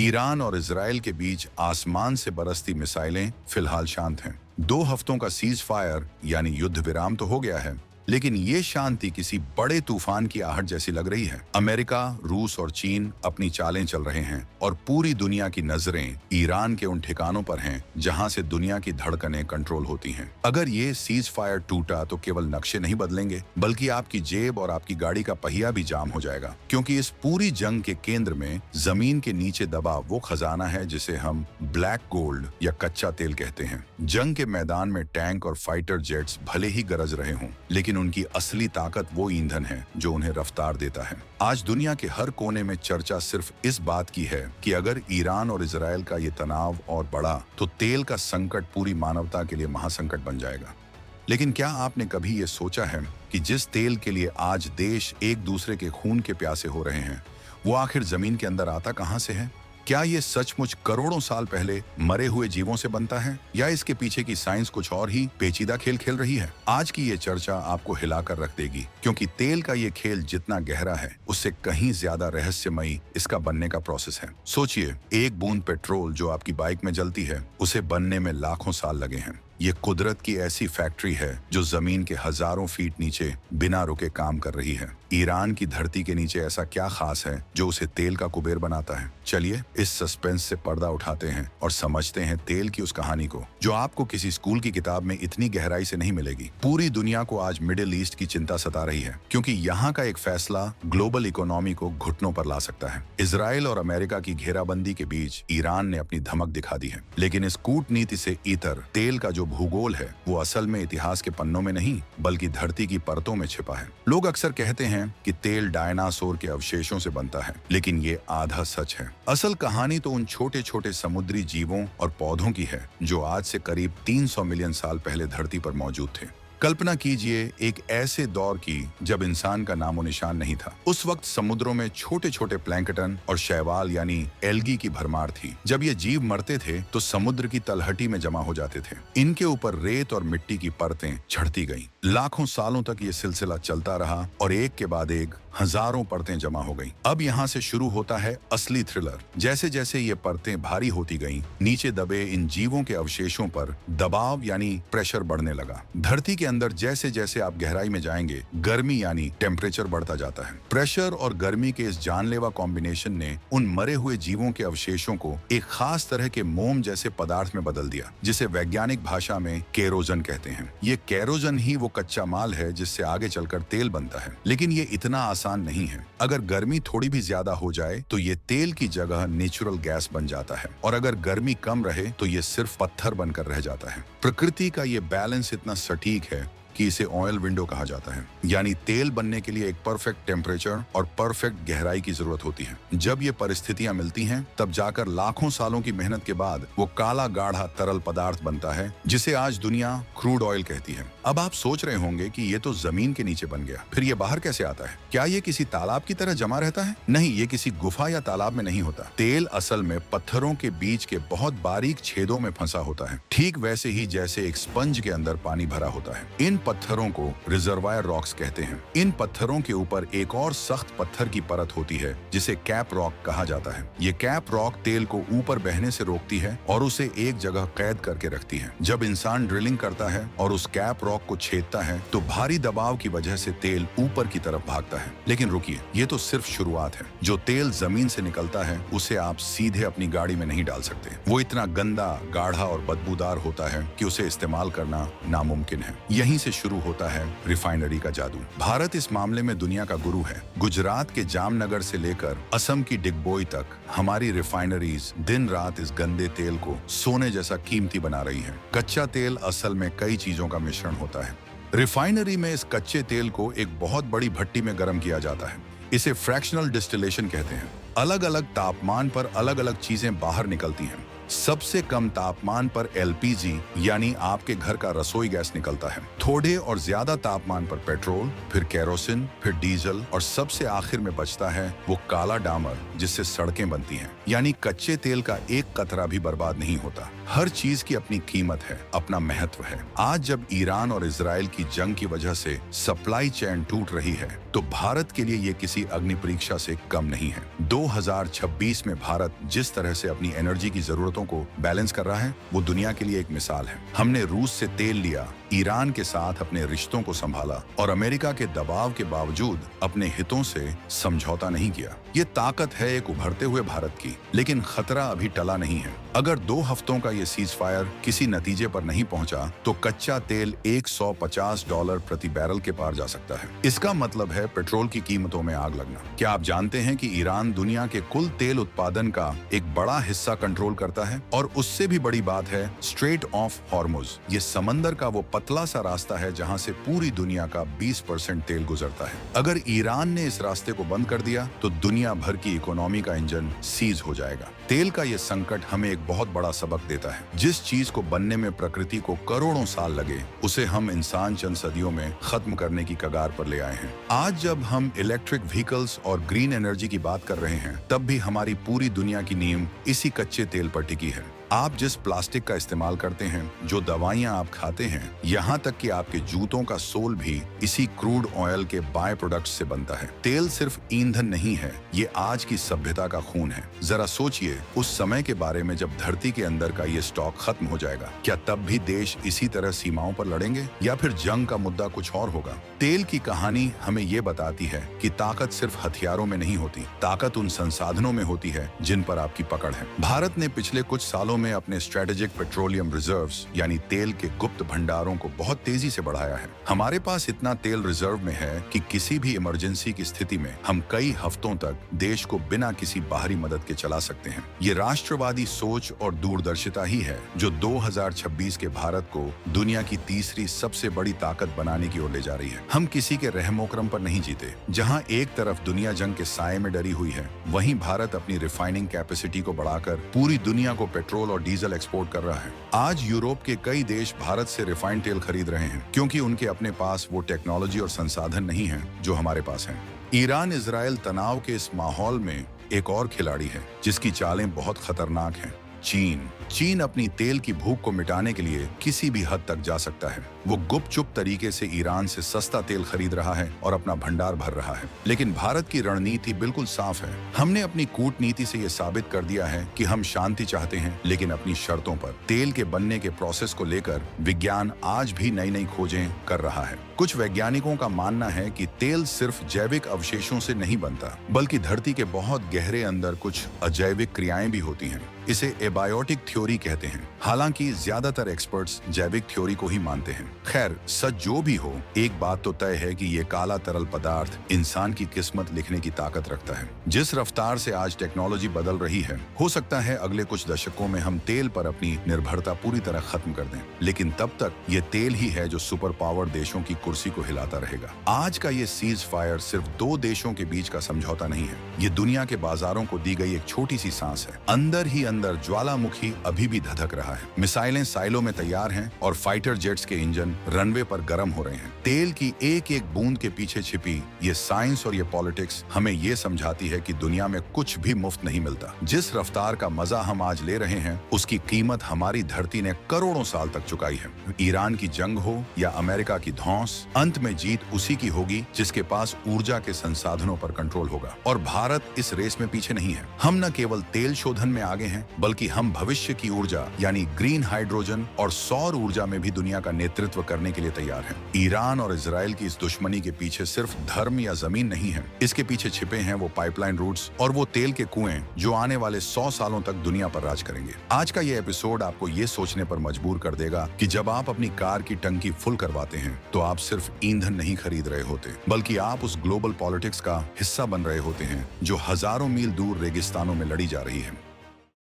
Iran और Israel के बीच आसमान से बरसती मिसाइलें फिलहाल शांत हैं। 2 हफ्तों का सीज फायर यानी युद्ध विराम तो हो गया है, लेकिन ये शांति किसी बड़े तूफान की आहट जैसी लग रही है। अमेरिका, रूस और चीन अपनी चालें चल रहे हैं और पूरी दुनिया की नजरें ईरान के उन ठिकानों पर हैं जहां से दुनिया की धड़कनें कंट्रोल होती हैं। अगर ये सीज फायर टूटा तो केवल नक्शे नहीं बदलेंगे, बल्कि आपकी जेब और आपकी गाड़ी का पहिया भी जाम हो जाएगा, क्योंकि इस पूरी जंग के केंद्र में जमीन के नीचे दबा वो खजाना है जिसे हम ब्लैक गोल्ड या कच्चा तेल कहते हैं। जंग के मैदान में टैंक और फाइटर जेट्स भले ही गरज रहे हों, लेकिन उनकी असली ताकत वो ईंधन है जो उन्हें रफ्तार देता है। आज दुनिया के हर कोने में चर्चा सिर्फ इस बात की है कि अगर ईरान और इजराइल का ये तनाव और बढ़ा तो तेल का संकट पूरी मानवता के लिए महासंकट बन जाएगा। लेकिन क्या आपने कभी ये सोचा है कि जिस तेल के लिए आज देश एक दूसरे के खून के प्यासे हो रहे हैं, वो आखिर जमीन के अंदर आता कहां से है? क्या ये सचमुच करोड़ों साल पहले मरे हुए जीवों से बनता है, या इसके पीछे की साइंस कुछ और ही पेचीदा खेल खेल रही है? आज की ये चर्चा आपको हिलाकर रख देगी, क्योंकि तेल का ये खेल जितना गहरा है, उससे कहीं ज्यादा रहस्यमयी इसका बनने का प्रोसेस है। सोचिए, एक बूंद पेट्रोल जो आपकी बाइक में जलती है, उसे बनने में लाखों साल लगे हैं। ये कुदरत की ऐसी फैक्ट्री है जो जमीन के हजारों फीट नीचे बिना रुके काम कर रही है। ईरान की धरती के नीचे ऐसा क्या खास है जो उसे तेल का कुबेर बनाता है? चलिए इस सस्पेंस से पर्दा उठाते हैं और समझते हैं तेल की उस कहानी को, जो आपको किसी स्कूल की किताब में इतनी गहराई से नहीं मिलेगी। पूरी दुनिया को आज मिडिल ईस्ट की चिंता सता रही है, क्योंकि यहाँ का एक फैसला ग्लोबल इकोनॉमी को घुटनों पर ला सकता है। इजराइल और अमेरिका की घेराबंदी के बीच ईरान ने अपनी धमक दिखा दी है, लेकिन इस कूटनीति से इतर तेल का जो भूगोल है वो असल में इतिहास के पन्नों में नहीं, बल्कि धरती की परतों में छिपा है। लोग अक्सर कहते हैं कि तेल डायनासोर के अवशेषों से बनता है, लेकिन ये आधा सच है। असल कहानी तो उन छोटे छोटे समुद्री जीवों और पौधों की है जो आज से करीब 300 मिलियन साल पहले धरती पर मौजूद थे। कल्पना कीजिए एक ऐसे दौर की जब इंसान का नामो निशान नहीं था। उस वक्त समुद्रों में छोटे छोटे प्लैंकटन और शैवाल यानी एल्गी की भरमार थी। जब ये जीव मरते थे तो समुद्र की तलहटी में जमा हो जाते थे। इनके ऊपर रेत और मिट्टी की परतें चढ़ती गईं। लाखों सालों तक ये सिलसिला चलता रहा और एक के बाद एक हजारों परतें जमा हो गईं। अब यहाँ से शुरू होता है असली थ्रिलर। जैसे जैसे ये परतें भारी होती गईं, नीचे दबे इन जीवों के अवशेषों पर दबाव यानी प्रेशर बढ़ने लगा। धरती के अंदर जैसे जैसे आप गहराई में जाएंगे, गर्मी यानी टेम्परेचर बढ़ता जाता है। प्रेशर और गर्मी के इस जानलेवा कॉम्बिनेशन ने उन मरे हुए जीवों के अवशेषों को एक खास तरह के मोम जैसे पदार्थ में बदल दिया, जिसे वैज्ञानिक भाषा में केरोजन कहते हैं। ये केरोजन ही वो कच्चा माल है जिससे आगे चलकर तेल बनता है। लेकिन ये इतना आसान नहीं है। अगर गर्मी थोड़ी भी ज्यादा हो जाए तो ये तेल की जगह नेचुरल गैस बन जाता है, और अगर गर्मी कम रहे तो ये सिर्फ पत्थर बनकर रह जाता है। प्रकृति का ये बैलेंस इतना सटीक है कि इसे ऑयल विंडो कहा जाता है, यानी तेल बनने के लिए एक परफेक्ट टेम्परेचर और परफेक्ट गहराई की जरूरत होती है। जब ये परिस्थितियां मिलती हैं, तब जाकर लाखों सालों की मेहनत के बाद वो काला गाढ़ा तरल पदार्थ बनता है जिसे आज दुनिया क्रूड ऑयल कहती है। अब आप सोच रहे होंगे कि ये तो जमीन के नीचे बन गया, फिर ये बाहर कैसे आता है? क्या ये किसी तालाब की तरह जमा रहता है? नहीं, ये किसी गुफा या तालाब में नहीं होता। तेल असल में पत्थरों के बीच के बहुत बारीक छेदों में फंसा होता है, ठीक वैसे ही जैसे एक स्पंज के अंदर पानी भरा होता है। इन पत्थरों को रिजर्वायर रॉक्स कहते हैं। इन पत्थरों के ऊपर एक और सख्त पत्थर की परत होती है जिसे कैप रॉक कहा जाता है। ये कैप रॉक तेल को ऊपर बहने से रोकती है और उसे एक जगह कैद करके रखती है। जब इंसान ड्रिलिंग करता है और उस कैप रॉक को छेदता है तो भारी दबाव की वजह से तेल ऊपर की तरफ भागता है। लेकिन रुकिए, ये तो सिर्फ शुरुआत है। जो तेल जमीन से निकलता है उसे आप सीधे अपनी गाड़ी में नहीं डाल सकते। वो इतना गंदा, गाढ़ा और बदबूदार होता है कि उसे इस्तेमाल करना नामुमकिन है। यहीं से शुरू होता है रिफाइनरी का जादू। भारत इस मामले में दुनिया का गुरु है। गुजरात के जामनगर से लेकर असम की डिगबोई तक हमारी रिफाइनरीज दिन रात इस गंदे तेल को सोने जैसा कीमती बना रही हैं। कच्चा तेल असल में कई चीजों का मिश्रण होता है। रिफाइनरी में इस कच्चे तेल को एक बहुत बड़ी भट्टी में गर्म किया जाता है। इसे फ्रैक्शनल डिस्टिलेशन कहते हैं। अलग अलग तापमान पर अलग अलग चीजें बाहर निकलती हैं। सबसे कम तापमान पर एलपीजी यानी आपके घर का रसोई गैस निकलता है। थोड़े और ज्यादा तापमान पर पेट्रोल, फिर केरोसिन, फिर डीजल, और सबसे आखिर में बचता है वो काला डामर जिससे सड़कें बनती हैं। यानी कच्चे तेल का एक कतरा भी बर्बाद नहीं होता। हर चीज की अपनी कीमत है, अपना महत्व है। आज जब ईरान और इजराइल की जंग की वजह से सप्लाई चेन टूट रही है, तो भारत के लिए ये किसी अग्नि परीक्षा से कम नहीं है। 2026 में भारत जिस तरह से अपनी एनर्जी की जरूरतों को बैलेंस कर रहा है, वो दुनिया के लिए एक मिसाल है। हमने रूस से तेल लिया, ईरान के साथ अपने रिश्तों को संभाला और अमेरिका के दबाव के बावजूद अपने हितों से समझौता नहीं किया। ये ताकत है एक उभरते हुए भारत की, लेकिन खतरा अभी टला नहीं है। अगर 2 हफ्तों का ये सीज फायर किसी नतीजे पर नहीं पहुंचा तो कच्चा तेल $150 प्रति बैरल के पार जा सकता है। इसका मतलब है पेट्रोल की कीमतों में आग लगना। क्या आप जानते हैं कि ईरान दुनिया के कुल तेल उत्पादन का एक बड़ा हिस्सा कंट्रोल करता है? और उससे भी बड़ी बात है स्ट्रेट ऑफ हॉर्मुज। ये समंदर का वो पतला सा रास्ता है जहां से पूरी दुनिया का 20% तेल गुजरता है। अगर ईरान ने इस रास्ते को बंद कर दिया तो दुनिया भर की इकोनॉमी का इंजन सीज हो जाएगा। तेल का ये संकट हमें एक बहुत बड़ा सबक देता है। जिस चीज को बनने में प्रकृति को करोड़ों साल लगे, उसे हम इंसान चंद सदियों में खत्म करने की कगार पर ले आए हैं। आज जब हम इलेक्ट्रिक व्हीकल्स और ग्रीन एनर्जी की बात कर रहे हैं, तब भी हमारी पूरी दुनिया की नींव इसी कच्चे तेल पर टिकी है। आप जिस प्लास्टिक का इस्तेमाल करते हैं, जो दवाइयां आप खाते हैं, यहाँ तक कि आपके जूतों का सोल भी इसी क्रूड ऑयल के बाय प्रोडक्ट्स से बनता है। तेल सिर्फ ईंधन नहीं है, ये आज की सभ्यता का खून है। जरा सोचिए उस समय के बारे में जब धरती के अंदर का ये स्टॉक खत्म हो जाएगा। क्या तब भी देश इसी तरह सीमाओं पर लड़ेंगे या फिर जंग का मुद्दा कुछ और होगा? तेल की कहानी हमें ये बताती है कि ताकत सिर्फ हथियारों में नहीं होती, ताकत उन संसाधनों में होती है जिन पर आपकी पकड़ है। भारत ने पिछले कुछ सालों में अपने स्ट्रेटेजिक पेट्रोलियम रिजर्व्स यानी तेल के गुप्त भंडारों को बहुत तेजी से बढ़ाया है। हमारे पास इतना तेल रिजर्व में है कि किसी भी इमरजेंसी की स्थिति में हम कई हफ्तों तक देश को बिना किसी बाहरी मदद के चला सकते हैं। ये राष्ट्रवादी सोच और दूरदर्शिता ही है जो 2026 के भारत को दुनिया की तीसरी सबसे बड़ी ताकत बनाने की ओर ले जा रही है। हम किसी के रहमोकरम पर नहीं जीते। जहां एक तरफ दुनिया जंग के साए में डरी हुई है, वहीं भारत अपनी रिफाइनिंग कैपेसिटी को बढ़ाकर पूरी दुनिया को पेट्रोल और डीजल एक्सपोर्ट कर रहा है। आज यूरोप के कई देश भारत से रिफाइंड तेल खरीद रहे हैं क्योंकि उनके अपने पास वो टेक्नोलॉजी और संसाधन नहीं है जो हमारे पास हैं। ईरान इजराइल तनाव के इस माहौल में एक और खिलाड़ी है जिसकी चालें बहुत खतरनाक हैं। चीन अपनी तेल की भूख को मिटाने के लिए किसी भी हद तक जा सकता है। वो गुपचुप तरीके से ईरान से सस्ता तेल खरीद रहा है और अपना भंडार भर रहा है। लेकिन भारत की रणनीति बिल्कुल साफ है। हमने अपनी कूटनीति से ये साबित कर दिया है कि हम शांति चाहते हैं, लेकिन अपनी शर्तों पर। तेल के बनने के प्रोसेस को लेकर विज्ञान आज भी नई नई खोजें कर रहा है। कुछ वैज्ञानिकों का मानना है कि तेल सिर्फ जैविक अवशेषों से नहीं बनता, बल्कि धरती के बहुत गहरे अंदर कुछ अजैविक क्रियाएं भी होती हैं। इसे एबायोटिक थ्योरी कहते हैं। हालांकि ज्यादातर एक्सपर्ट्स जैविक थ्योरी को ही मानते हैं। खैर, सच जो भी हो, एक बात तो तय है कि ये काला तरल पदार्थ इंसान की किस्मत लिखने की ताकत रखता है। जिस रफ्तार से आज टेक्नोलॉजी बदल रही है, हो सकता है अगले कुछ दशकों में हम तेल पर अपनी निर्भरता पूरी तरह खत्म कर दें। लेकिन तब तक ये तेल ही है जो सुपर पावर देशों की कुर्सी को हिलाता रहेगा। आज का ये सीज फायर सिर्फ 2 देशों के बीच का समझौता नहीं है। ये दुनिया के बाजारों को दी गई एक छोटी सी सांस है। अंदर ही अंदर ज्वालामुखी अभी भी धधक रहा है। मिसाइलें साइलों में तैयार हैं और फाइटर जेट्स के इंजन रनवे पर गर्म हो रहे हैं। तेल की एक एक बूंद के पीछे छिपी ये साइंस और ये पॉलिटिक्स हमें ये समझाती है कि दुनिया में कुछ भी मुफ्त नहीं मिलता। जिस रफ्तार का मजा हम आज ले रहे हैं, उसकी कीमत हमारी धरती ने करोड़ों साल तक चुकाई है। ईरान की जंग हो या अमेरिका की धौंस, अंत में जीत उसी की होगी जिसके पास ऊर्जा के संसाधनों पर कंट्रोल होगा। और भारत इस रेस में पीछे नहीं है। हम न केवल तेल शोधन में आगे हैं, बल्कि हम भविष्य की ऊर्जा यानी ग्रीन हाइड्रोजन और सौर ऊर्जा में भी दुनिया का नेतृत्व करने के लिए तैयार हैं। ईरान और इजराइल की इस दुश्मनी के पीछे सिर्फ धर्म या जमीन नहीं है। इसके पीछे छिपे हैं वो पाइपलाइन रूट्स और वो तेल के कुएं जो आने वाले 100 सालों तक दुनिया पर राज करेंगे। आज का ये एपिसोड आपको ये सोचने पर मजबूर कर देगा कि जब आप अपनी कार की टंकी फुल करवाते हैं, तो आप सिर्फ ईंधन नहीं खरीद रहे होते, बल्कि आप उस ग्लोबल पॉलिटिक्स का हिस्सा बन रहे होते हैं जो हजारों मील दूर रेगिस्तानों में लड़ी जा रही है।